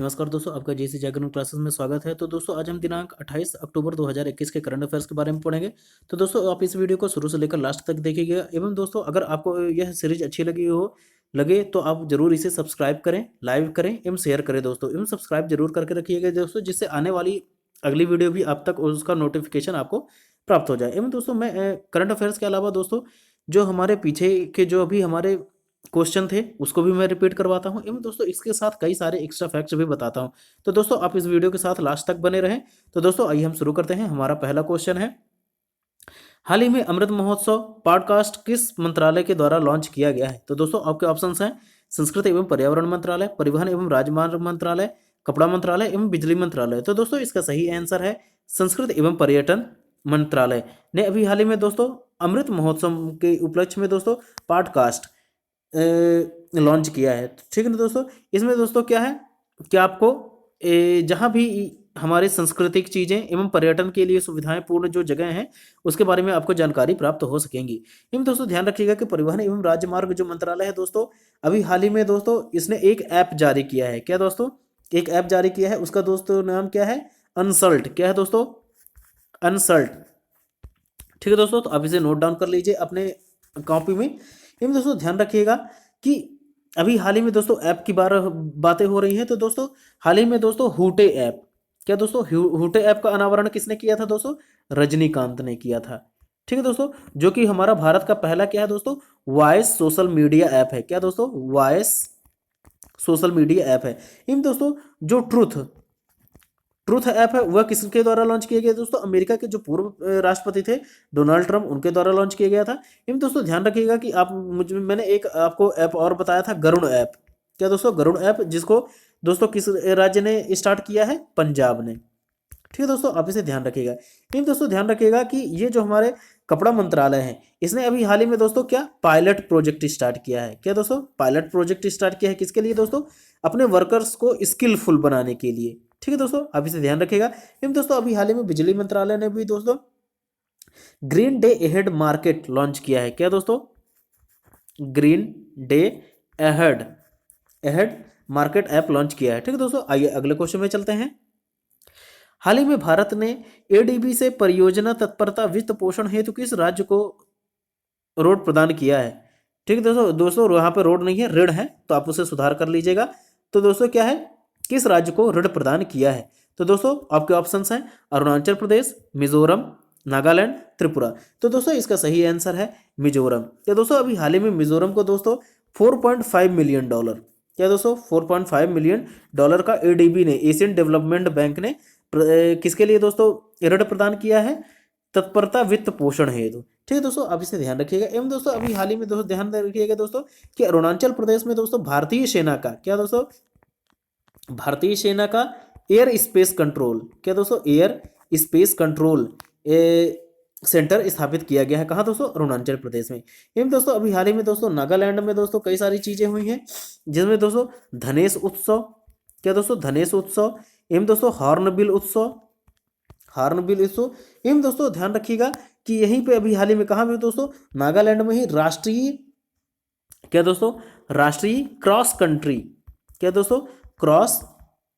नमस्कार दोस्तों, आपका जेसी जागरण क्लासेस में स्वागत है। तो दोस्तों आज हम दिनांक 28 अक्टूबर 2021 के करंट अफेयर्स के बारे में पढ़ेंगे। तो दोस्तों आप इस वीडियो को शुरू से लेकर लास्ट तक देखिएगा। एवं दोस्तों अगर आपको यह सीरीज अच्छी लगे तो आप जरूर इसे सब्सक्राइब करें, लाइव करें एवं शेयर करें दोस्तों। एवं सब्सक्राइब जरूर करके रखिएगा दोस्तों, जिससे आने वाली अगली वीडियो भी आप तक उसका नोटिफिकेशन आपको प्राप्त हो जाए। एवं दोस्तों मैं करंट अफेयर्स के अलावा दोस्तों जो हमारे पीछे के जो अभी हमारे क्वेश्चन थे उसको भी मैं रिपीट करवाता हूं एवं दोस्तों इसके साथ कई सारे एक्स्ट्रा फैक्ट्स भी बताता हूं। तो दोस्तों आप इस वीडियो के साथ लास्ट तक बने रहें। तो दोस्तों आइए हम शुरू करते हैं। हमारा पहला क्वेश्चन है, हाल ही में अमृत महोत्सव पॉडकास्ट किस मंत्रालय के द्वारा लॉन्च किया गया है? तो दोस्तों आपके ऑप्शंस हैं संस्कृति एवं पर्यावरण मंत्रालय, परिवहन एवं राजमार्ग मंत्रालय, कपड़ा मंत्रालय एवं बिजली मंत्रालय। तो दोस्तों इसका सही आंसर है संस्कृति एवं पर्यटन मंत्रालय ने अभी हाल ही में दोस्तों अमृत महोत्सव के उपलक्ष्य में दोस्तों पॉडकास्ट लॉन्च किया है। ठीक है ना दोस्तों, इसमें दोस्तों क्या है कि आपको जहाँ भी हमारे सांस्कृतिक चीज़ें एवं पर्यटन के लिए सुविधाएं पूर्ण जो जगह हैं उसके बारे में आपको जानकारी प्राप्त हो सकेंगी। एवं दोस्तों ध्यान रखिएगा कि परिवहन एवं राजमार्ग जो मंत्रालय है दोस्तों अभी हाल ही में दोस्तों इसने एक ऐप जारी किया है। क्या दोस्तों? एक ऐप जारी किया है, उसका दोस्तों नाम क्या है? अनसल्ट। क्या है दोस्तों? अनसल्ट। ठीक है दोस्तों, तो आप इसे नोट डाउन कर लीजिए अपने कॉपी में। एवं दोस्तों ध्यान रखिएगा कि अभी हाल ही में दोस्तों ऐप की बातें हो रही हैं। तो दोस्तों हाल ही में दोस्तों हूटे ऐप, क्या दोस्तों हूटे ऐप का अनावरण किसने किया था दोस्तों? रजनीकांत ने किया था। ठीक है दोस्तों, जो कि हमारा भारत का पहला क्या है दोस्तों? वॉइस सोशल मीडिया ऐप है। क्या दोस्तों? वॉइस सोशल मीडिया ऐप है। इन दोस्तों जो ट्रुथ ऐप है वह किसके द्वारा लॉन्च किया गया दोस्तों? अमेरिका के जो पूर्व राष्ट्रपति थे डोनाल्ड ट्रंप, उनके द्वारा लॉन्च किया गया था। इन दोस्तों ध्यान रखिएगा कि मैंने एक आपको ऐप और बताया था, गरुड़ ऐप। क्या दोस्तों? गरुड़ ऐप, जिसको दोस्तों किस राज्य ने स्टार्ट किया है? पंजाब ने। ठीक है दोस्तों, आप इसे ध्यान रखिएगा। इन दोस्तों ध्यान रखिएगा कि ये जो हमारे कपड़ा मंत्रालय है इसने अभी हाल ही में दोस्तों क्या पायलट प्रोजेक्ट स्टार्ट किया है। क्या दोस्तों? पायलट प्रोजेक्ट स्टार्ट किया है किसके लिए दोस्तों? अपने वर्कर्स को स्किलफुल बनाने के लिए। ठीक है दोस्तों, आप इसे ध्यान रखिएगा। इन दोस्तों अभी हाल ही में बिजली मंत्रालय ने भी दोस्तों green day ahead market launch किया है। क्या दोस्तों? Green day ahead ahead market app launch किया है। ठीक है दोस्तों, आइए अगले क्वेश्चन में चलते हैं। हाल ही में भारत ने एडीबी से परियोजना तत्परता वित्त पोषण हेतु किस राज्य को रोड प्रदान किया है? ठीक है दोस्तों यहाँ पे रोड नहीं है, ऋण है, तो आप उसे सुधार कर लीजिएगा। तो दोस्तों क्या है, किस राज्य को ऋण प्रदान किया है? तो दोस्तों आपके ऑप्शंस हैं अरुणाचल प्रदेश, मिजोरम, नागालैंड, त्रिपुरा। तो दोस्तों इसका सही आंसर है मिजोरम। क्या दोस्तों अभी हाल ही में मिजोरम को दोस्तों $4.5 मिलियन, क्या दोस्तों $4.5 मिलियन का एडीबी ने, एशियन डेवलपमेंट बैंक ने किसके लिए दोस्तों ऋण प्रदान किया है? तत्परता वित्त पोषण हेतु। ठीक है दोस्तों, आप इसे ध्यान रखिएगा। एवं दोस्तों अभी हाल ही में दोस्तों ध्यान रखिएगा दोस्तों कि अरुणाचल प्रदेश में दोस्तों भारतीय सेना का, क्या दोस्तों? भारतीय सेना का एयर स्पेस कंट्रोल, क्या दोस्तों? एयर स्पेस कंट्रोल सेंटर स्थापित किया गया है। कहाँ दोस्तों? अरुणाचल प्रदेश में। एवं दोस्तों अभी हाल ही में दोस्तों नागालैंड में दोस्तों कई सारी चीजें हुई हैं, जिसमें दोस्तों धनेश उत्सव, क्या दोस्तों? धनेश उत्सव एवं दोस्तों हॉर्नबिल उत्सव, एवं दोस्तों ध्यान रखिएगा कि यहीं पे अभी हाल ही में कहाँ में दोस्तों? नागालैंड में ही राष्ट्रीय, क्या दोस्तों? राष्ट्रीय क्रॉस कंट्री, क्या दोस्तों? क्रॉस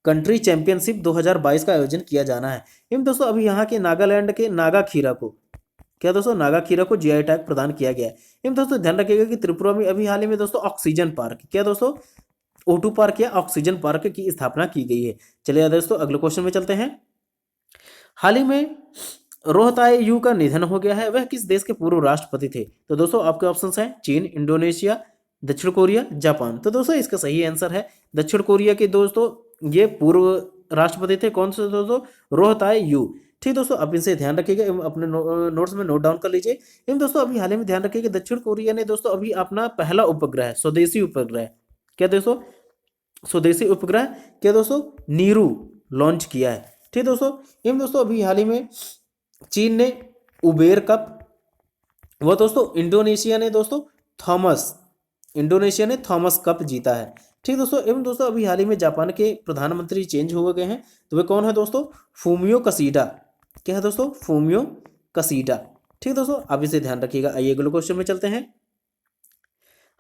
कंट्री चैंपियनशिप 2022 का आयोजन किया जाना है। एवं दोस्तों अभी यहाँ के नागालैंड के नागाखीरा को, क्या दोस्तों? नागाखीरा को जीआई टैग प्रदान किया गया है। एवं दोस्तों ध्यान रखिएगा कि त्रिपुरा में अभी हाल ही में दोस्तों ऑक्सीजन पार्क, क्या दोस्तों? O2 पार्क या ऑक्सीजन पार्क की स्थापना की गई है। चलिए दोस्तों अगले क्वेश्चन में चलते हैं। हाल ही में रोहताई यू का निधन हो गया है, वह किस देश के पूर्व राष्ट्रपति थे? तो दोस्तों आपके ऑप्शंस हैं चीन, इंडोनेशिया, दक्षिण कोरिया, जापान। तो दोस्तों इसका सही आंसर है दक्षिण कोरिया के दोस्तों ये पूर्व राष्ट्रपति थे। कौन से दोस्तों? रोहताई यू। ठीक दोस्तों, आप इनसे ध्यान रखिएगा एवं अपने नोट्स में नोट डाउन कर लीजिए। एवं दोस्तों अभी हाल ही में ध्यान रखिएगा दक्षिण कोरिया ने दोस्तों अभी अपना पहला उपग्रह, स्वदेशी उपग्रह, क्या दोस्तों? स्वदेशी उपग्रह, क्या दोस्तों? नीरू लॉन्च किया है। ठीक दोस्तों, एवं दोस्तों अभी हाल ही में चीन ने उबेर कप, वो दोस्तों इंडोनेशिया ने थॉमस कप जीता है। ठीक दोस्तों, एवं दोस्तों अभी हाल ही में जापान के प्रधानमंत्री चेंज हो गए हैं, तो वे कौन है दोस्तों? फूमियो कसीडा। क्या है दोस्तों? फूमियो कसीडा। ठीक दोस्तों, आप इसे ध्यान रखिएगा। आइए अगले क्वेश्चन में चलते हैं।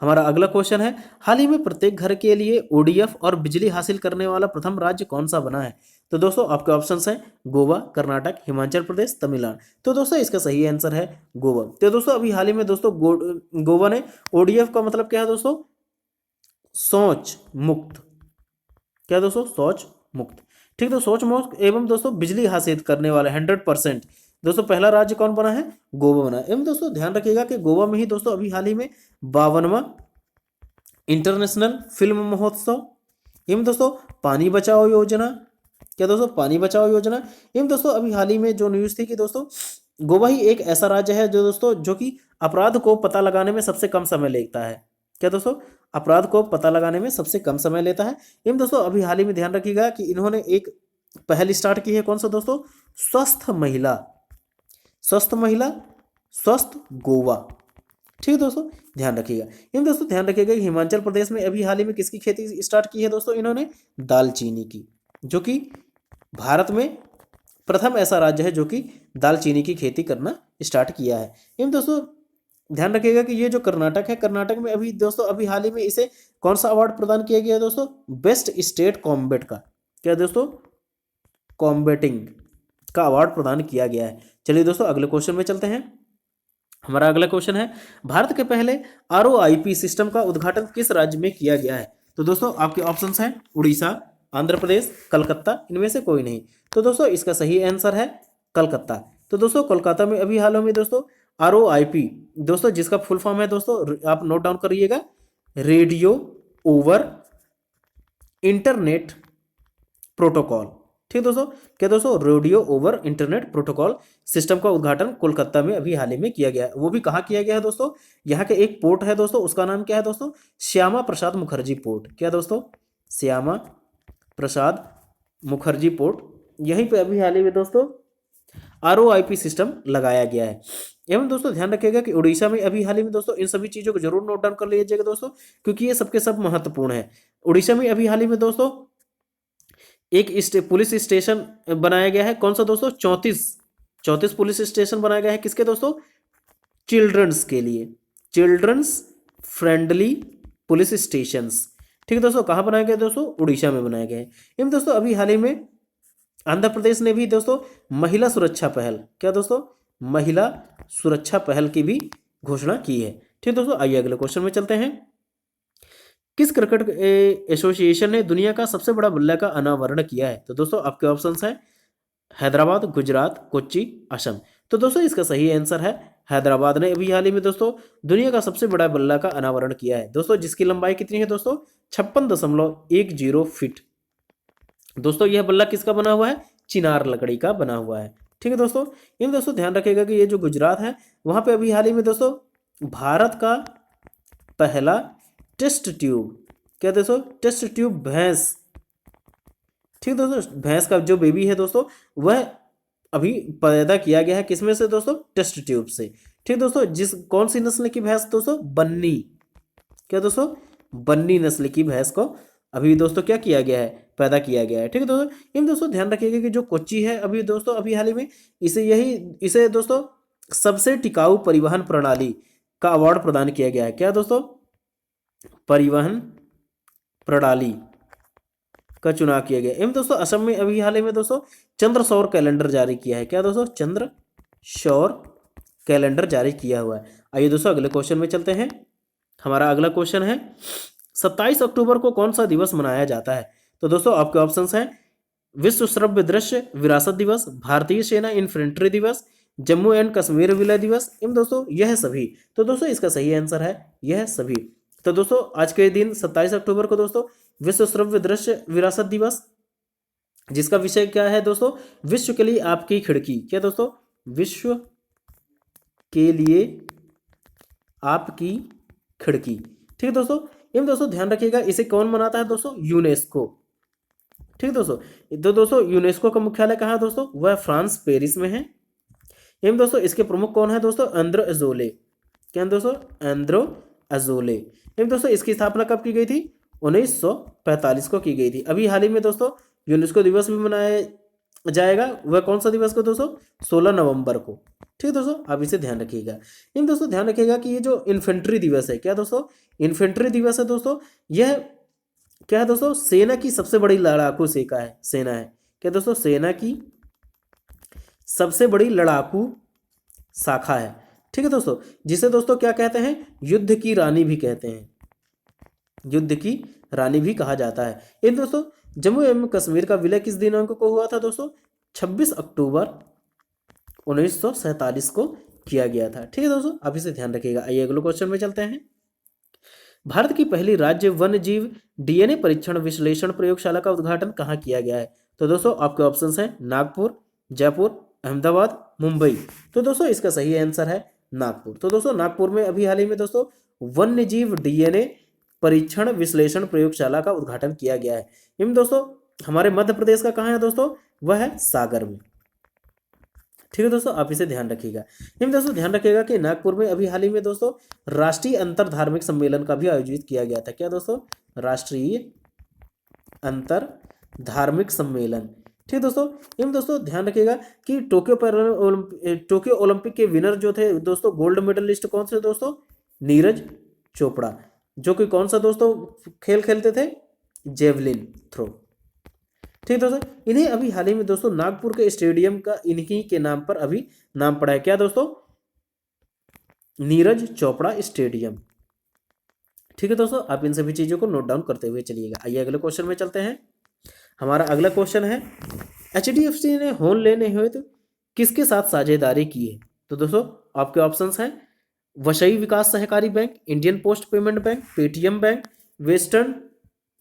हमारा अगला क्वेश्चन है, हाल ही में प्रत्येक घर के लिए ओडीएफ और बिजली हासिल करने वाला प्रथम राज्य कौन सा बना है? तो दोस्तों आपके ऑप्शंस हैं गोवा, कर्नाटक, हिमाचल प्रदेश, तमिलनाडु। तो दोस्तों इसका सही आंसर है गोवा। तो दोस्तों अभी हाल ही में दोस्तों गोवा ने ओडीएफ का मतलब क्या है दोस्तों? शौच मुक्त। क्या दोस्तों? शौच मुक्त। ठीक, तो शौच मुक्त एवं दोस्तों बिजली हासिल करने वाले 100%। दोस्तों पहला राज्य कौन बना है? गोवा बना है। एवं दोस्तों ध्यान रखिएगा कि गोवा में ही दोस्तों अभी हाल ही में 52वां इंटरनेशनल फिल्म महोत्सव एवं दोस्तों पानी बचाओ योजना। क्या दोस्तों? पानी बचाओ योजना। एवं दोस्तों अभी हाल ही में जो न्यूज़ थी कि दोस्तों गोवा ही एक ऐसा राज्य है जो दोस्तों जो कि अपराध को पता लगाने में सबसे कम समय लेता है। क्या दोस्तों? अपराध को पता लगाने में सबसे कम समय लेता है। एवं दोस्तों अभी हाल ही में ध्यान रखिएगा कि इन्होंने एक पहल स्टार्ट की है। कौन सा दोस्तों? स्वस्थ महिला, स्वस्थ महिला, स्वस्थ गोवा। ठीक है दोस्तों, ध्यान रखिएगा। इन दोस्तों ध्यान रखिएगा कि हिमाचल प्रदेश में अभी हाल ही में किसकी खेती स्टार्ट की है दोस्तों? इन्होंने दालचीनी की, जो कि भारत में प्रथम ऐसा राज्य है जो कि दालचीनी की खेती करना स्टार्ट किया है। इन दोस्तों ध्यान रखिएगा कि ये जो कर्नाटक है, कर्नाटक में अभी दोस्तों अभी हाल ही में इसे कौन सा अवार्ड प्रदान किया गया है दोस्तों? बेस्ट स्टेट कॉम्बेट का। क्या दोस्तों? कॉम्बेटिंग का अवार्ड प्रदान किया गया है। चलिए दोस्तों अगले क्वेश्चन में चलते हैं। हमारा अगला क्वेश्चन है, भारत के पहले आरओआईपी सिस्टम का उद्घाटन किस राज्य में किया गया है? तो दोस्तों आपके ऑप्शंस हैं उड़ीसा, आंध्र प्रदेश, कलकत्ता, इनमें से कोई नहीं। तो दोस्तों इसका सही आंसर है कलकत्ता। तो दोस्तों कोलकाता में अभी हाल में दोस्तों आरओआईपी दोस्तों जिसका फुल फॉर्म है दोस्तों आप नोट डाउन करिएगा, रेडियो ओवर इंटरनेट प्रोटोकॉल। ठीक दोस्तों, क्या दोस्तों? Radio over internet protocol system का उद्घाटन कोलकाता में अभी हाल ही में किया गया है। वो भी कहाँ किया गया है दोस्तों? यहाँ के एक पोर्ट है दोस्तों, उसका नाम क्या है दोस्तों? श्यामा प्रसाद मुखर्जी पोर्ट। क्या दोस्तों? श्यामा प्रसाद मुखर्जी पोर्ट, यहीं पे अभी हाल ही में दोस्तों आरओआईपी सिस्टम लगाया गया है। एवं दोस्तों ध्यान रखिएगा कि उड़ीसा में अभी हाल ही में दोस्तों इन सभी चीज़ों को जरूर नोट डाउन कर लीजिएगा दोस्तों, क्योंकि ये सबके सब महत्वपूर्ण है। उड़ीसा में अभी हाल ही में दोस्तों एक पुलिस स्टेशन बनाया गया है। कौन सा दोस्तों? 34 पुलिस स्टेशन बनाया गया है। किसके दोस्तों? चिल्ड्रंस के लिए, चिल्ड्रंस फ्रेंडली पुलिस स्टेशंस। ठीक है दोस्तों, कहाँ बनाया गया दोस्तों? उड़ीसा में बनाया गया है। एवं दोस्तों अभी हाल ही में आंध्र प्रदेश ने भी दोस्तों महिला सुरक्षा पहल, क्या दोस्तों? महिला सुरक्षा पहल की भी घोषणा की है। ठीक दोस्तों, आइए अगले क्वेश्चन में चलते हैं। किस क्रिकेट एसोसिएशन ने दुनिया का सबसे बड़ा बल्ला का अनावरण किया है? तो दोस्तों आपके ऑप्शंस हैं हैदराबाद, गुजरात, कोच्चि, असम। तो दोस्तों इसका सही आंसर है हैदराबाद ने अभी हाल ही में दोस्तों दुनिया का सबसे बड़ा बल्ला का अनावरण किया है दोस्तों, जिसकी लंबाई कितनी है दोस्तों? 56.10 फीट। दोस्तों यह बल्ला किसका बना हुआ है? चिनार लकड़ी का बना हुआ है। ठीक है दोस्तों, इन दोस्तों ध्यान रखिएगा कि ये जो गुजरात है वहाँ पे अभी हाल ही में दोस्तों भारत का पहला टेस्ट ट्यूब, क्या दोस्तों? टेस्ट ट्यूब भैंस। ठीक दोस्तों, भैंस का जो बेबी है दोस्तों वह अभी पैदा किया गया है किसमें से दोस्तों? टेस्ट ट्यूब से। ठीक दोस्तों, कौन सी नस्ल की भैंस दोस्तों? बन्नी। क्या दोस्तों? बन्नी नस्ल की भैंस को अभी दोस्तों क्या किया गया है? पैदा किया गया है। ठीक है दोस्तों, इन दोस्तों ध्यान रखिएगा कि जो कोच्चि है अभी दोस्तों अभी हाल ही में इसे दोस्तों सबसे टिकाऊ परिवहन प्रणाली का अवार्ड प्रदान किया गया है। क्या दोस्तों? परिवहन प्रणाली का चुनाव किया गया। एवं दोस्तों असम में अभी हाल ही में दोस्तों चंद्र सौर कैलेंडर जारी किया है। क्या दोस्तों? चंद्र सौर कैलेंडर जारी किया हुआ है। आइए दोस्तों अगले क्वेश्चन में चलते हैं। हमारा अगला क्वेश्चन है 27 अक्टूबर को कौन सा दिवस मनाया जाता है? तो दोस्तों आपके ऑप्शंस हैं विश्व श्रव्य दृश्य विरासत दिवस, भारतीय सेना इन्फेंट्री दिवस, जम्मू एंड कश्मीर विलय दिवस। इन दोस्तों यह सभी। तो दोस्तों इसका सही आंसर है यह सभी। तो दोस्तों आज के दिन 27 अक्टूबर को दोस्तों विश्व श्रव्य दृश्य विरासत दिवस, जिसका विषय क्या है दोस्तों? विश्व के लिए आपकी खिड़की। क्या दोस्तों? विश्व के लिए आपकी खिड़की। ठीक है दोस्तों, एवं दोस्तों ध्यान रखिएगा इसे कौन मनाता है दोस्तों? यूनेस्को। ठीक है दोस्तों, तो दोस्तों यूनेस्को का मुख्यालय कहाँ है दोस्तों? वह फ्रांस पेरिस में है। एवं दोस्तों इसके प्रमुख कौन है दोस्तों? एंद्रो अजोले। क्या दोस्तों? एंद्रो अजोले। एवं दोस्तों इसकी स्थापना कब की गई थी? 1945 को की गई थी। अभी हाल ही में दोस्तों यूनेस्को दिवस भी मनाया जाएगा वह कौन सा दिवस को दोस्तों, 16 नवंबर को। ठीक है दोस्तों, आप इसे ध्यान रखिएगा। इन दोस्तों ध्यान रखिएगा कि ये जो इन्फेंट्री दिवस है, क्या दोस्तों, इन्फेंट्री दिवस है दोस्तों, यह क्या है दोस्तों, सेना की सबसे बड़ी लड़ाकू सेना है, सेना है। क्या दोस्तों, सेना की सबसे बड़ी लड़ाकू शाखा है। ठीक है दोस्तों, जिसे दोस्तों क्या कहते हैं, युद्ध की रानी भी कहते हैं, युद्ध की रानी भी कहा जाता है। इन दोस्तों जम्मू एवं कश्मीर का विलय किस दिनांक को हुआ था दोस्तों, 26 अक्टूबर 1947 को किया गया था। ठीक है दोस्तों, आप इसे ध्यान रखिएगा। आइए अगले क्वेश्चन में चलते हैं। भारत की पहली राज्य वन्य जीव डीएनए परीक्षण विश्लेषण प्रयोगशाला का उद्घाटन कहाँ किया गया है। तो दोस्तों आपके ऑप्शंस हैं नागपुर, जयपुर, अहमदाबाद, मुंबई। तो दोस्तों इसका सही आंसर है नागपुर। तो दोस्तों नागपुर में अभी हाल ही में दोस्तों वन्य जीव डीएनए परीक्षण विश्लेषण प्रयोगशाला का उद्घाटन किया गया है। इन दोस्तों हमारे मध्य प्रदेश का कहाँ है दोस्तों, वह है सागर में। ठीक है दोस्तों, आप इसे ध्यान रखिएगा। इन दोस्तों ध्यान रखिएगा कि नागपुर में अभी हाल ही में दोस्तों राष्ट्रीय अंतर धार्मिक सम्मेलन का भी आयोजित किया गया था। क्या दोस्तों, राष्ट्रीय अंतर धार्मिक सम्मेलन। ठीक है दोस्तों, इन दोस्तों ध्यान रखिएगा कि टोक्यो ओलंपिक के विनर जो थे दोस्तों, गोल्ड मेडलिस्ट कौन से दोस्तों, नीरज चोपड़ा, जो कि कौन सा दोस्तों खेल खेलते थे, जेवलिन थ्रो। ठीक दोस्तों, इन्हें अभी हाल ही में दोस्तों नागपुर के स्टेडियम का इन्हीं के नाम पर अभी नाम पड़ा है। क्या दोस्तों, नीरज चोपड़ा स्टेडियम। ठीक है दोस्तों, आप इन सभी चीजों को नोट डाउन करते हुए चलिएगा। आइए अगले क्वेश्चन में चलते हैं। हमारा अगला क्वेश्चन है, एचडीएफसी ने होम लेने हुए तो किसके साथ साझेदारी की है। तो दोस्तों आपके ऑप्शंस हैं वसई विकास सहकारी bank, Indian post payment bank, Paytm bank, western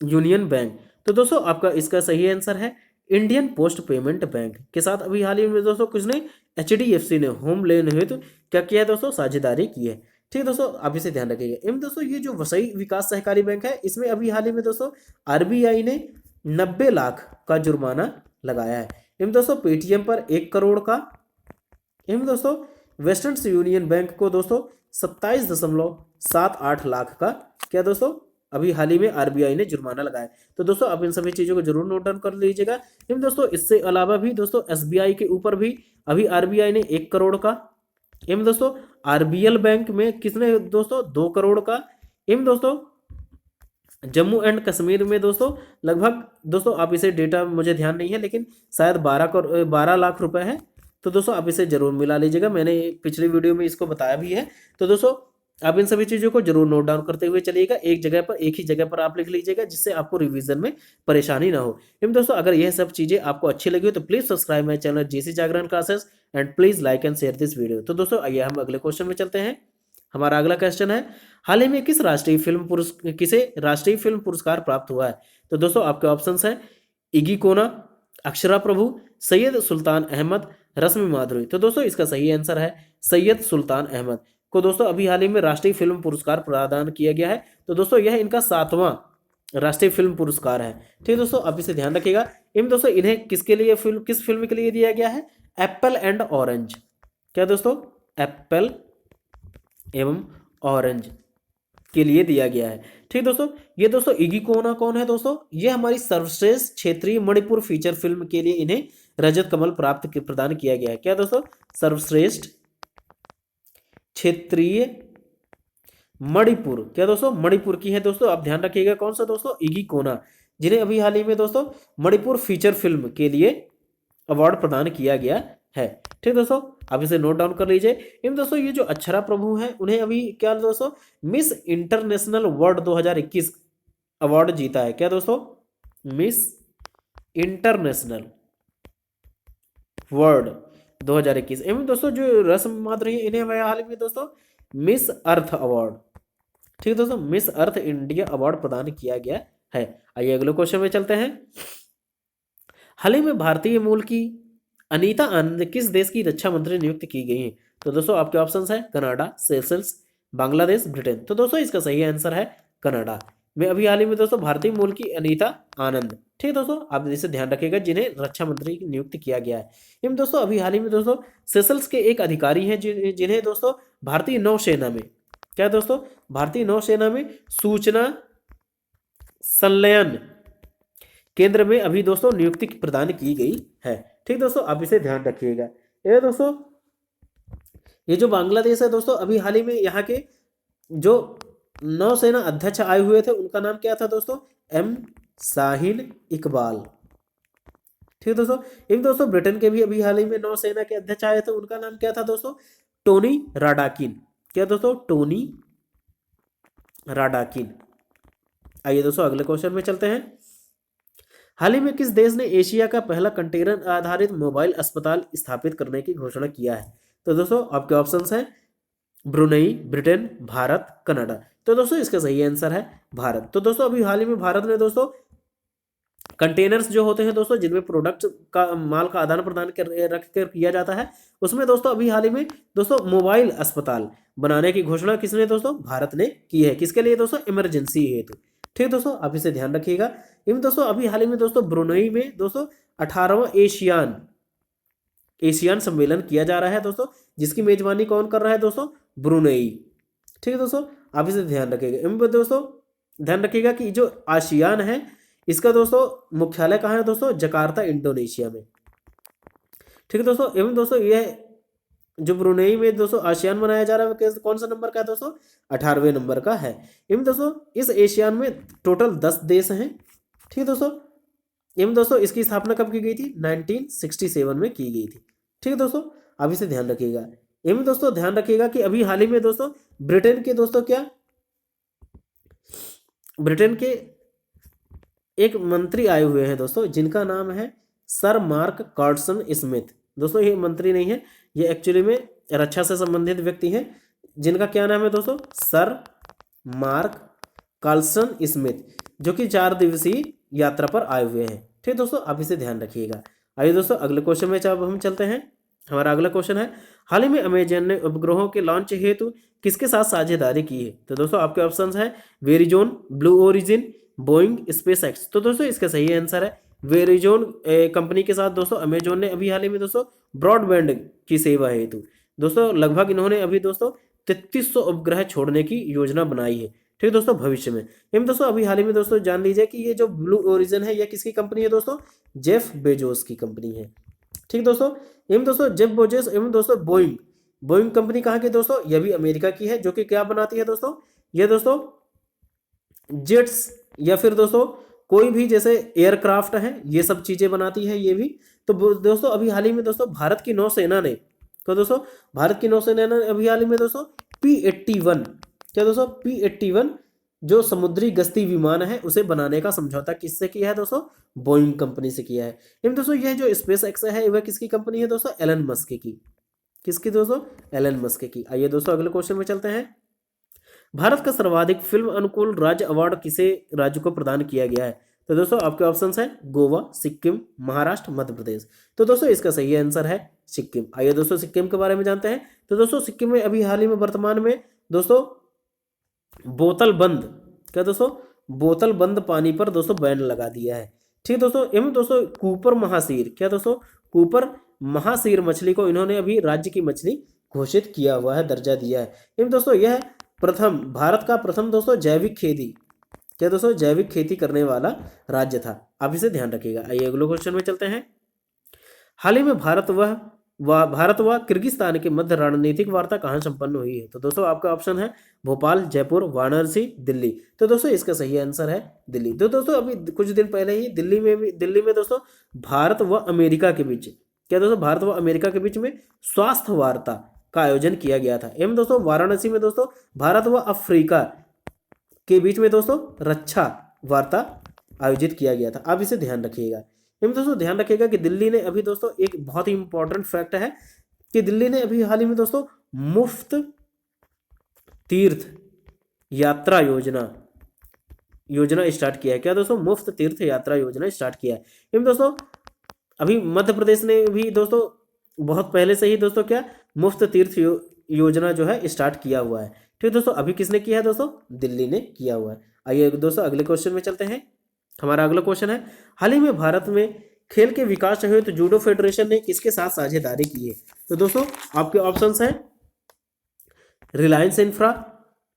union bank. तो दोस्तों आपका इसका सही आंसर है इंडियन पोस्ट पेमेंट बैंक के साथ अभी हाल ही में दोस्तों किसने, एचडीएफसी ने होम लोन हेतु क्या किया है दोस्तों, साझेदारी की है। ठीक है दोस्तों, आप इसे ध्यान रखिएगा। एवं दोस्तों ये जो वसई विकास सहकारी बैंक है, इसमें अभी हाल ही में दोस्तों आरबीआई ने 90 लाख का जुर्माना लगाया है। एवं दोस्तों पेटीएम पर 1 करोड़ का, एवं दोस्तों वेस्टर्न यूनियन बैंक को दोस्तों 27.78 लाख का क्या दोस्तों अभी हाल ही में आरबीआई ने जुर्माना लगाया। तो दोस्तों आप इन सभी चीजों को जरूर नोट डाउन कर लीजिएगा। एवं दोस्तों इससे अलावा भी दोस्तों एसबीआई के ऊपर भी अभी आरबीआई ने 1 करोड़ का, एवं दोस्तों आरबीएल बैंक में किसने दोस्तों 2 करोड़ का, एवं दोस्तों जम्मू एंड कश्मीर में दोस्तों लगभग दोस्तों आप इसे डेटा मुझे ध्यान नहीं है लेकिन शायद 12 लाख रुपए है। तो दोस्तों आप इसे जरूर मिला लीजिएगा, मैंने पिछली वीडियो में इसको बताया भी है। तो दोस्तों आप इन सभी चीजों को जरूर नोट डाउन करते हुए चलिएगा, एक जगह पर एक ही जगह पर आप लिख लीजिएगा जिससे आपको रिवीजन में परेशानी ना हो। एवं दोस्तों अगर यह सब चीजें आपको अच्छी लगी हो तो please subscribe my channel JC Jagran classes and please like and share this video. तो दोस्तों आइए हम अगले क्वेश्चन में चलते हैं। हमारा अगला क्वेश्चन है, हाल ही में किसे राष्ट्रीय फिल्म पुरस्कार प्राप्त हुआ है। तो दोस्तों आपके ऑप्शंस हैं इगी कोना, अक्षरा प्रभु, सैयद सुल्तान अहमद, रश्मि माधुरी। तो दोस्तों इसका सही आंसर है सैयद सुल्तान अहमद को दोस्तों अभी हाल ही में राष्ट्रीय फिल्म पुरस्कार प्रदान किया गया है। तो दोस्तों यह इनका 7वां राष्ट्रीय फिल्म पुरस्कार है। ठीक है दोस्तों, आप इसे ध्यान रखिएगा। इन दोस्तों इन्हें किस फिल्म के लिए दिया गया है, एप्पल एंड ऑरेंज। क्या दोस्तों, एप्पल एवं ऑरेंज के लिए दिया गया है। ठीक दोस्तों, ये दोस्तों इगी कोना कौन है दोस्तों, ये हमारी सर्वश्रेष्ठ क्षेत्रीय मणिपुर फीचर फिल्म के लिए इन्हें रजत कमल प्रदान किया गया है। क्या दोस्तों, सर्वश्रेष्ठ क्षेत्रीय मणिपुर, क्या दोस्तों मणिपुर की है दोस्तों, आप ध्यान रखिएगा कौन सा दोस्तों, इगी कोना, जिन्हें अभी हाल ही में दोस्तों मणिपुर फीचर फिल्म के लिए अवार्ड प्रदान किया गया है। ठीक दोस्तों, आप इसे नोट डाउन कर लीजिए। इन दोस्तों ये जो अक्षरा प्रभु हैं उन्हें अभी क्या दोस्तों मिस इंटरनेशनल वर्ल्ड 2021 अवार्ड जीता है। क्या दोस्तों, मिस इंटरनेशनल वर्ल्ड 2021। एवं दोस्तों जो रश्मि माधुरी है इन्हें हाल ही में दोस्तों मिस अर्थ अवार्ड, ठीक है दोस्तों, मिस अर्थ इंडिया अवार्ड प्रदान किया गया है। आइए अगले क्वेश्चन में चलते हैं। हाल ही में भारतीय मूल की अनीता आनंद किस देश की रक्षा मंत्री नियुक्त की गई है। तो दोस्तों आपके ऑप्शंस हैं कनाडा, सेशल्स, बांग्लादेश, ब्रिटेन। तो दोस्तों इसका सही आंसर है कनाडा में अभी हाल ही में दोस्तों भारतीय मूल की अनीता आनंद। ठीक है दोस्तों, आप इसे ध्यान रखिएगा जिन्हें रक्षा मंत्री नियुक्त किया गया है। इन दोस्तों अभी हाल ही में दोस्तों सेशल्स के एक अधिकारी हैं जिन्हें दोस्तों भारतीय नौसेना में, क्या दोस्तों, भारतीय नौसेना में सूचना संलयन केंद्र में अभी दोस्तों नियुक्ति प्रदान की गई है। ठीक ठीक दोस्तों, आप इसे ध्यान रखिएगा। ये दोस्तों, ये जो बांग्लादेश है दोस्तों, अभी हाल ही में यहाँ के जो नौसेना अध्यक्ष आए हुए थे उनका नाम क्या था दोस्तों? एम शाहीन इकबाल। ठीक है दोस्तों। इन दोस्तों ब्रिटेन के भी अभी हाल ही में नौसेना के अध्यक्ष आए थे, उनका नाम क्या था दोस्तों? टोनी राडाकिन। क्या दोस्तों? टोनी राडाकिन। आइए दोस्तों अगले क्वेश्चन में चलते हैं। हाल ही में किस देश ने एशिया का पहला कंटेनर आधारित मोबाइल अस्पताल स्थापित करने की घोषणा किया है? तो दोस्तों आपके ऑप्शंस हैं ब्रुनेई, ब्रिटेन, भारत, कनाडा। तो दोस्तों इसका सही आंसर है भारत। तो दोस्तों अभी हाल ही में भारत ने दोस्तों कंटेनर्स जो होते हैं दोस्तों, जिनमें प्रोडक्ट का माल का आदान प्रदान रख कर किया जाता है, उसमें दोस्तों अभी हाल ही में दोस्तों मोबाइल अस्पताल बनाने की घोषणा किसने दोस्तों? भारत ने की है। किसके लिए दोस्तों? इमरजेंसी हेतु। ठीक है दोस्तों, आप इसे ध्यान रखिएगा। इन दोस्तों अभी हाल ही में दोस्तों ब्रुनेई में दोस्तों 18वां एशियान सम्मेलन किया जा रहा है दोस्तों, जिसकी मेजबानी कौन कर रहा है दोस्तों? ब्रुनेई। ठीक है दोस्तों, आप इसे ध्यान रखिएगा। इन दोस्तों ध्यान रखिएगा कि जो आसियान है, इसका दोस्तों मुख्यालय कहाँ है दोस्तों? जकार्ता, इंडोनेशिया में। ठीक है दोस्तों। एवं दोस्तों यह जो ब्रुनेई में दोस्तों आसियान मनाया जा रहा है, कौन सा नंबर का है दोस्तों? 18वें नंबर का है। एवं दोस्तों इस एशियान में टोटल 10 देश हैं। ठीक है दोस्तों। एवं दोस्तों इसकी स्थापना कब की गई थी? 1967 में की गई थी। ठीक है दोस्तों, आप इसे ध्यान रखिएगा। एवं दोस्तों ध्यान रखिएगा कि अभी हाल ही में दोस्तों ब्रिटेन के दोस्तों क्या, ब्रिटेन के एक मंत्री आए हुए हैं दोस्तों, जिनका नाम है सर मार्क कार्सन स्मिथ। दोस्तों ये मंत्री नहीं है, ये एक्चुअली में रक्षा से संबंधित व्यक्ति हैं, जिनका क्या नाम है दोस्तों? सर मार्क कार्सन स्मिथ, जो कि 4 दिवसीय यात्रा पर आए हुए हैं। ठीक दोस्तों, आप इसे ध्यान रखिएगा। आइए दोस्तों अगले क्वेश्चन में जब हम चलते हैं। हमारा अगला क्वेश्चन है, हाल ही में अमेजन ने उपग्रहों के लॉन्च हेतु किसके साथ साझेदारी की है? तो दोस्तों आपके ऑप्शंस हैं Verizon, blue origin, Boeing, space x. तो दोस्तों इसका सही आंसर है वेरिजोन कंपनी के साथ दोस्तों अमेजोन ने अभी हाल ही में दोस्तों ब्रॉडबैंड की सेवा हेतु दोस्तों लगभग इन्होंने अभी दोस्तों 3300 उपग्रह छोड़ने की योजना बनाई है। ठीक दोस्तों, भविष्य में। एवं दोस्तों अभी हाल ही में दोस्तों जान लीजिए कि ये जो ब्लू ओरिजिन है, यह किसकी कंपनी है दोस्तों? जेफ बेजोस की कंपनी है। ठीक दोस्तों। एवं दोस्तों जेफ बेजोस एवं दोस्तों बोइंग, बोइंग कंपनी कहाँ की दोस्तों? यह भी अमेरिका की है, जो कि क्या बनाती है दोस्तों? यह दोस्तों जेट्स या फिर दोस्तों कोई भी जैसे एयरक्राफ्ट है, ये सब चीजें बनाती है ये भी। तो दोस्तों अभी हाल ही में दोस्तों भारत की नौसेना ने, तो दोस्तों भारत की नौसेना ने अभी हाल ही में दोस्तों P-81, क्या दोस्तों? P-81 जो समुद्री गश्ती विमान है, उसे बनाने का समझौता किससे किया है दोस्तों? बोइंग कंपनी से किया है। एवं दोस्तों यह जो स्पेस एक्स है, वह किसकी कंपनी है दोस्तों? एलन मस्क की। किसकी दोस्तों? एलन मस्क की। आइए दोस्तों अगले क्वेश्चन में चलते हैं। भारत का सर्वाधिक फिल्म अनुकूल राज्य अवार्ड किसे राज्य को प्रदान किया गया है? तो दोस्तों आपके ऑप्शंस हैं गोवा, सिक्किम, महाराष्ट्र, मध्य प्रदेश। तो दोस्तों इसका सही आंसर है सिक्किम। आइए दोस्तों सिक्किम के बारे में जानते हैं। तो दोस्तों सिक्किम में अभी हाल ही में वर्तमान में दोस्तों बोतल बंद, क्या दोस्तों? बोतल बंद पानी पर दोस्तों बैन लगा दिया है। ठीक दोस्तों। एवं दोस्तों कूपर महासीर, क्या दोस्तों? कूपर महासीर मछली को इन्होंने अभी राज्य की मछली घोषित किया हुआ है, दर्जा दिया है। एवं दोस्तों यह प्रथम, भारत का प्रथम दोस्तों जैविक खेती, क्या दोस्तों? जैविक खेती करने वाला राज्य था। आप इसे ध्यान रखिएगा। आइए अगले क्वेश्चन में चलते हैं। हाल ही में भारत व किर्गिस्तान के मध्य रणनीतिक वार्ता कहाँ संपन्न हुई है? तो दोस्तों आपका ऑप्शन है भोपाल, जयपुर, वाराणसी, दिल्ली। तो दोस्तों इसका सही आंसर है दिल्ली। तो दोस्तों अभी कुछ दिन पहले ही दिल्ली में दोस्तों भारत व अमेरिका के बीच, क्या दोस्तों? भारत व अमेरिका के बीच में स्वास्थ्य वार्ता का आयोजन किया गया था। एवं दोस्तों वाराणसी में दोस्तों भारत व अफ्रीका के बीच में दोस्तों रक्षा वार्ता आयोजित किया गया था। आप इसे ध्यान रखिएगा। एवं दोस्तों ध्यान रखिएगा कि दिल्ली ने अभी दोस्तों एक बहुत ही इंपॉर्टेंट फैक्ट है कि दिल्ली ने अभी हाल ही में दोस्तों मुफ्त तीर्थ यात्रा योजना स्टार्ट किया है। क्या दोस्तों? मुफ्त तीर्थ यात्रा योजना स्टार्ट किया है। एवं दोस्तों अभी मध्य प्रदेश ने भी दोस्तों बहुत पहले से ही दोस्तों क्या मुफ्त तीर्थ योजना जो है स्टार्ट किया हुआ है। ठीक दोस्तों, अभी किसने किया है दोस्तों? दिल्ली ने किया हुआ है। आइए दोस्तों अगले क्वेश्चन में चलते हैं। हमारा अगला क्वेश्चन है, हाल ही में भारत में खेल के विकास हेतु जूडो फेडरेशन ने किसके साथ साझेदारी की है? तो दोस्तों आपके ऑप्शंस हैं रिलायंस इंफ्रा,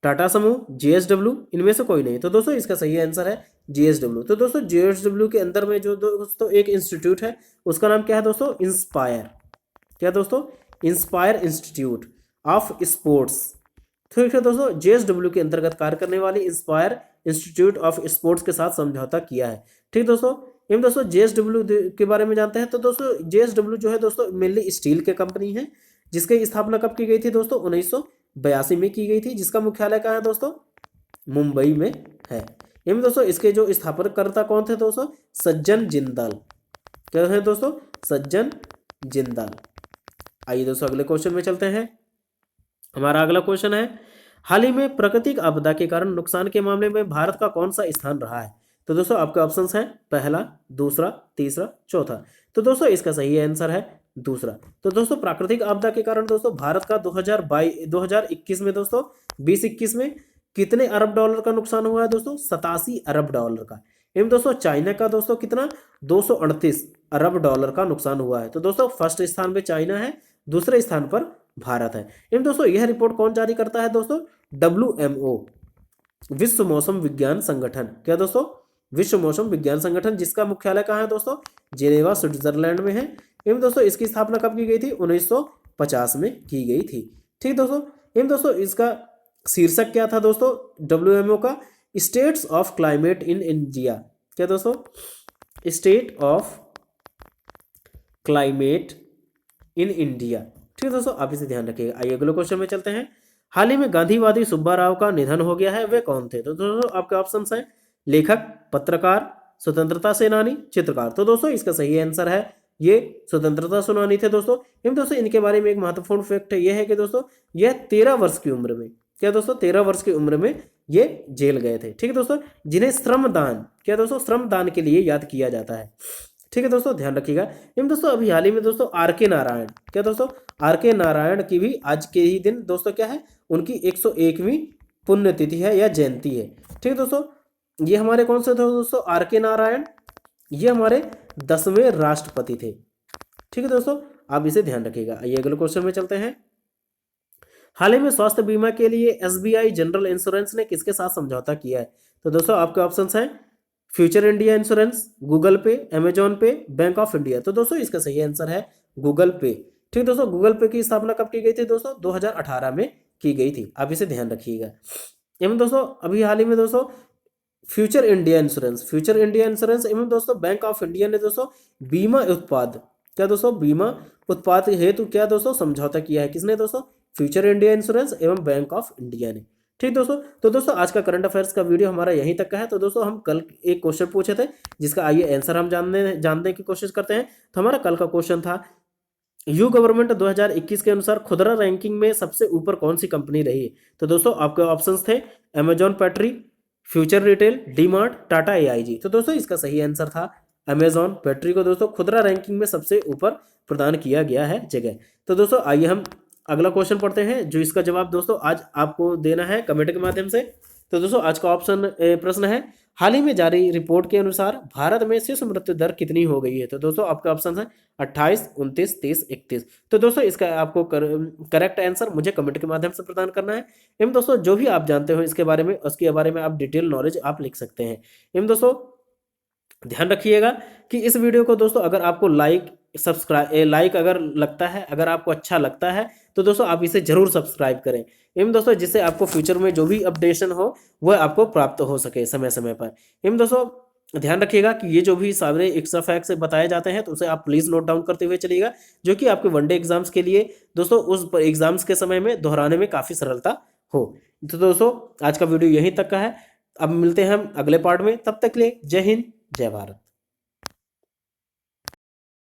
टाटा समूह, जेएसडब्ल्यू, इनमें से कोई नहीं। तो दोस्तों इसका सही आंसर है जेएसडब्ल्यू। तो दोस्तों जेएसडब्ल्यू के अंदर में जो दोस्तों एक इंस्टीट्यूट है उसका नाम क्या है दोस्तों, इंस्पायर। क्या दोस्तों, इंस्पायर इंस्टीट्यूट ऑफ स्पोर्ट्स। ठीक है दोस्तों, जेएसडब्ल्यू के अंतर्गत कार्य करने वाली इंस्पायर इंस्टीट्यूट ऑफ स्पोर्ट्स के साथ समझौता किया है। ठीक दोस्तों, एवं दोस्तों जेएसडब्ल्यू के बारे में जानते हैं। तो दोस्तों जेएसडब्ल्यू जो है दोस्तों मेनली स्टील के कंपनी है, जिसकी स्थापना कब की गई थी दोस्तों, 1982 में की गई थी, जिसका मुख्यालय कहाँ है दोस्तों, मुंबई में है। एवं दोस्तों इसके जो स्थापनकर्ता कौन थे दोस्तों, सज्जन जिंदाल। क्या है दोस्तों, सज्जन जिंदाल। आइए दोस्तों अगले क्वेश्चन में चलते हैं। हमारा अगला क्वेश्चन है, हाल ही में प्राकृतिक आपदा के कारण नुकसान के मामले में भारत का कौन सा स्थान रहा है। तो दोस्तों आपके ऑप्शंस हैं पहला, दूसरा, तीसरा, चौथा। तो दोस्तों इसका सही आंसर है दूसरा। तो दोस्तों प्राकृतिक आपदा के कारण दोस्तों भारत का 2021 में दोस्तों 2021 में कितने अरब डॉलर का नुकसान हुआ है दोस्तों, 87 अरब डॉलर का। एवं दोस्तों चाइना का दोस्तों कितना, 238 अरब डॉलर का नुकसान हुआ है। तो दोस्तों फर्स्ट स्थान पे चाइना है, दूसरे स्थान पर भारत है। एवं दोस्तों यह रिपोर्ट कौन जारी करता है दोस्तों, WMO, विश्व मौसम विज्ञान संगठन। क्या दोस्तों, विश्व मौसम विज्ञान संगठन, जिसका मुख्यालय कहाँ है दोस्तों, जेनेवा स्विट्जरलैंड में है। एवं दोस्तों इसकी स्थापना कब की गई थी, 1950 में की गई थी। ठीक दोस्तों, एवं दोस्तों इसका शीर्षक क्या था दोस्तों, WMO का, states of climate in India. क्या दोस्तों, state of climate in India. ठीक है दोस्तों, आप इसे ध्यान रखिएगा। आइए अगले क्वेश्चन में चलते हैं। हाल ही में गांधीवादी सुब्बा राव का निधन हो गया है, वे कौन थे। तो दोस्तों आपके ऑप्शंस हैं लेखक, पत्रकार, स्वतंत्रता सेनानी, चित्रकार। तो दोस्तों इसका सही आंसर है ये स्वतंत्रता सेनानी थे दोस्तों। इन दोस्तों इनके बारे में एक महत्वपूर्ण फैक्ट यह है कि दोस्तों यह 13 वर्ष की उम्र में, क्या दोस्तों 13 वर्ष की उम्र में ये जेल गए थे। ठीक है दोस्तों, जिन्हें श्रमदान, क्या दोस्तों श्रमदान के लिए याद किया जाता है। ठीक है दोस्तों, ध्यान रखिएगा। एवं दोस्तों अभी हाल ही में दोस्तों R.K. नारायण, क्या दोस्तों R.K. नारायण की भी आज के ही दिन दोस्तों क्या है, उनकी 101वीं पुण्यतिथि है या जयंती है। ठीक है दोस्तों, ये हमारे कौन से थे दोस्तों, R.K. नारायण, ये हमारे 10वें राष्ट्रपति थे। ठीक है दोस्तों, आप इसे ध्यान रखिएगा। आइए अगले क्वेश्चन में चलते हैं। हाल ही में स्वास्थ्य बीमा के लिए SBI जनरल इंश्योरेंस ने किसके साथ समझौता किया है। तो दोस्तों आपके ऑप्शंस हैं फ्यूचर इंडिया इंश्योरेंस, गूगल पे, अमेजॉन पे, बैंक ऑफ इंडिया। तो दोस्तों इसका सही आंसर है गूगल पे। ठीक दोस्तों, गूगल पे की स्थापना कब की गई थी दोस्तों, 2018 में की गई थी। आप इसे ध्यान रखिएगा। एवं दोस्तों अभी हाल ही में दोस्तों फ्यूचर इंडिया इंश्योरेंस एवं दोस्तों बैंक ऑफ इंडिया ने दोस्तों बीमा उत्पाद, क्या दोस्तों बीमा उत्पाद हेतु क्या दोस्तों समझौता किया है। किसने दोस्तों, फ्यूचर इंडिया इंश्योरेंस एवं बैंक ऑफ इंडिया ने। ठीक दोस्तों, तो दोस्तों आज का करंट अफेयर्स का वीडियो हमारा यहीं तक का है। तो दोस्तों हम कल एक क्वेश्चन पूछे थे, जिसका आइए आंसर हम जानने की कोशिश करते हैं। तो हमारा कल का क्वेश्चन था, यू गवर्नमेंट 2021 के अनुसार खुदरा रैंकिंग में सबसे ऊपर कौन सी कंपनी रही। तो दोस्तों आपके ऑप्शंस थे Amazon pantry, future retail, DMart, Tata AIG। तो दोस्तों इसका सही आंसर था अमेजॉन पैट्री को दोस्तों खुदरा रैंकिंग में सबसे ऊपर प्रदान किया गया है जगह। तो दोस्तों आइए हम अगला क्वेश्चन पढ़ते हैं, जो इसका जवाब दोस्तों आज आपको देना है कमेंट के माध्यम से। तो दोस्तों आज का प्रश्न है, हाल ही में जारी रिपोर्ट के अनुसार भारत में शिशु मृत्यु दर कितनी हो गई है। तो दोस्तों आपके ऑप्शन है 28, 29, 30, 31। तो दोस्तों इसका आपको करेक्ट आंसर मुझे कमेंट के माध्यम से प्रदान करना है। एवं दोस्तों जो भी आप जानते हो इसके बारे में, उसके बारे में आप डिटेल नॉलेज आप लिख सकते हैं। एवं दोस्तों ध्यान रखिएगा कि इस वीडियो को दोस्तों अगर आपको लाइक अगर लगता है, अगर आपको अच्छा लगता है, तो दोस्तों आप इसे जरूर सब्सक्राइब करें। एवं दोस्तों जिससे आपको फ्यूचर में जो भी अपडेशन हो वह आपको प्राप्त हो सके समय समय पर। एवं दोस्तों ध्यान रखिएगा कि ये जो भी सारे एक्स्ट्रा फैक्ट्स बताए जाते हैं तो उसे आप प्लीज नोट डाउन करते हुए चलिएगा, जो कि आपके वनडे एग्जाम्स के लिए दोस्तों उस एग्जाम्स के समय में दोहराने में काफी सरलता हो। तो दोस्तों आज का वीडियो यहीं तक का है। अब मिलते हैं हम अगले पार्ट में, तब तक के लिए जय हिंद, जय भारत।